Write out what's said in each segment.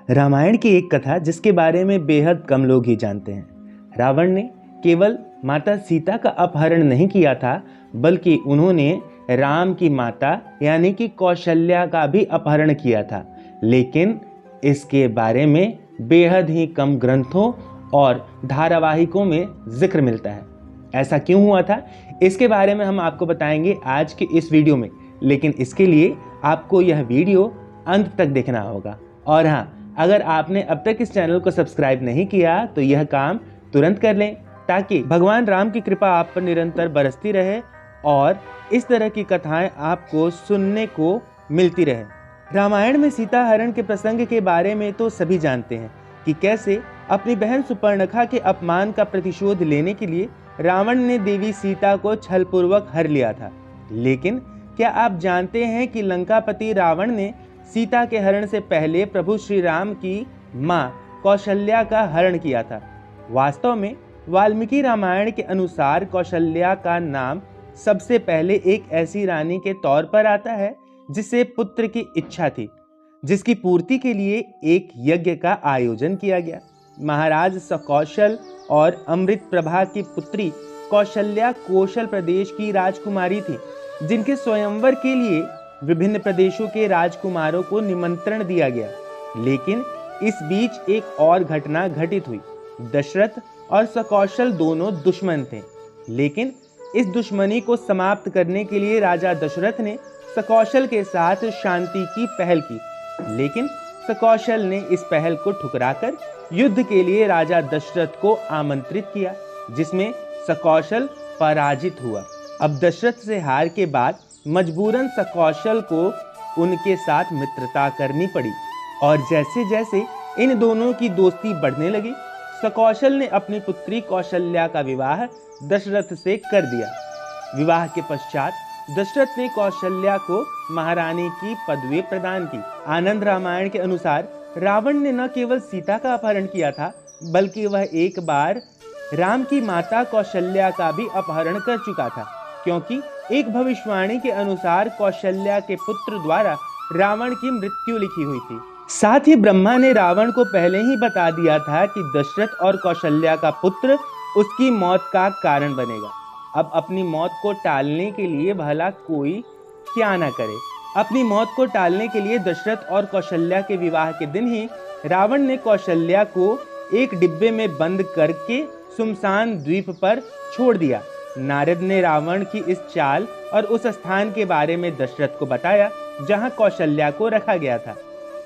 रामायण की एक कथा जिसके बारे में बेहद कम लोग ही जानते हैं। रावण ने केवल माता सीता का अपहरण नहीं किया था, बल्कि उन्होंने राम की माता यानी कि कौशल्या का भी अपहरण किया था। लेकिन इसके बारे में बेहद ही कम ग्रंथों और धारावाहिकों में जिक्र मिलता है। ऐसा क्यों हुआ था, इसके बारे में हम आपको बताएंगे आज के इस वीडियो में। लेकिन इसके लिए आपको यह वीडियो अंत तक देखना होगा। और हाँ, अगर आपने अब तक इस चैनल को सब्सक्राइब नहीं किया तो यह काम तुरंत कर लें, ताकि भगवान राम की कृपा आप पर निरंतर बरसती रहे और इस तरह की कथाएं आपको सुनने को मिलती रहे। रामायण में सीता हरण के प्रसंग के बारे में तो सभी जानते हैं कि कैसे अपनी बहन सुपर्णखा के अपमान का प्रतिशोध लेने के लिए रावण ने देवी सीता को छलपूर्वक हर लिया था। लेकिन क्या आप जानते हैं कि लंकापति रावण ने सीता के हरण से पहले प्रभु श्री राम की मां कौशल्या का हरण किया था। वास्तव में वाल्मीकि रामायण के अनुसार कौशल्या का नाम सबसे पहले एक ऐसी रानी के तौर पर आता है जिसे पुत्र की इच्छा थी, जिसकी पूर्ति के लिए एक यज्ञ का आयोजन किया गया। महाराज सकौशल और अमृत प्रभा की पुत्री कौशल्या कौशल प्रदेश की राजकुमारी थी, जिनके स्वयंवर के लिए विभिन्न प्रदेशों के राजकुमारों को निमंत्रण दिया गया। लेकिन इस बीच एक और घटना घटित हुई। दशरथ और सकौशल दोनों दुश्मन थे, लेकिन इस दुश्मनी को समाप्त करने के लिए राजा दशरथ ने सकौशल के साथ शांति की पहल की। लेकिन सकौशल ने इस पहल को ठुकराकर युद्ध के लिए राजा दशरथ को आमंत्रित किया, जिसमें सकौशल पराजित हुआ। अब दशरथ से हार के बाद मजबूरन सकौशल को उनके साथ मित्रता करनी पड़ी। और जैसे जैसे इन दोनों की दोस्ती बढ़ने लगी, सकौशल ने अपनी पुत्री कौशल्या का विवाह दशरथ से कर दिया। विवाह के पश्चात दशरथ ने कौशल्या को महारानी की पदवी प्रदान की। आनंद रामायण के अनुसार रावण ने न केवल सीता का अपहरण किया था, बल्कि वह एक बार राम की माता कौशल्या का भी अपहरण कर चुका था, क्योंकि एक भविष्यवाणी के अनुसार कौशल्या के पुत्र द्वारा रावण की मृत्यु लिखी हुई थी। साथ ही ब्रह्मा ने रावण को पहले ही बता दिया था कि दशरथ और कौशल्या का पुत्र उसकी मौत का कारण बनेगा। अब अपनी मौत को टालने के लिए भला कोई क्या ना करे। अपनी मौत को टालने के लिए दशरथ और कौशल्या के विवाह के दिन ही रावण ने कौशल्या को एक डिब्बे में बंद करके सुमसान द्वीप पर छोड़ दिया। नारद ने रावण की इस चाल और उस स्थान के बारे में दशरथ को बताया जहां कौशल्या को रखा गया था।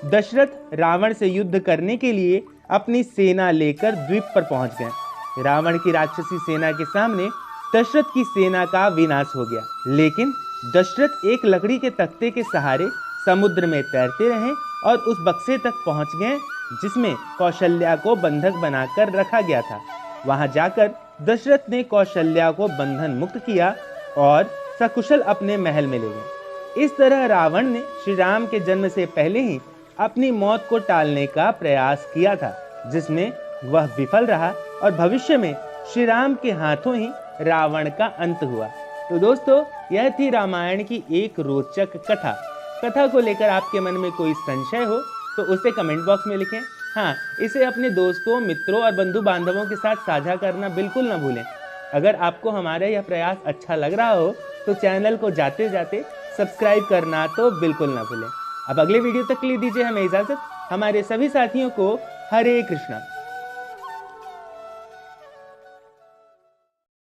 दशरथ रावण से युद्ध करने के लिए अपनी सेना लेकर द्वीप पर पहुंच गए। रावण की राक्षसी सेना के सामने दशरथ की सेना का विनाश हो गया। लेकिन दशरथ एक लकड़ी के तख्ते के सहारे समुद्र में तैरते रहे और उस बक्से तक पहुंच गए जिसमें कौशल्या को बंधक बनाकर रखा गया था। वहां जाकर दशरथ ने कौशल्या को बंधन मुक्त किया और सकुशल अपने महल में ले गए। इस तरह रावण ने श्री राम के जन्म से पहले ही अपनी मौत को टालने का प्रयास किया था, जिसमें वह विफल रहा और भविष्य में श्री राम के हाथों ही रावण का अंत हुआ। तो दोस्तों, यह थी रामायण की एक रोचक कथा को लेकर आपके मन में कोई संशय हो तो उसे कमेंट बॉक्स में लिखें। हाँ, इसे अपने दोस्तों, मित्रों और बंधु बांधवों के साथ साझा करना बिल्कुल न भूलें। अगर आपको हमारा यह प्रयास अच्छा लग रहा हो तो चैनल को जाते जाते सब्सक्राइब करना तो बिल्कुल न भूलें। अब अगले वीडियो तक के लिए दीजिए हमें इजाजत। हमारे सभी साथियों को हरे कृष्णा।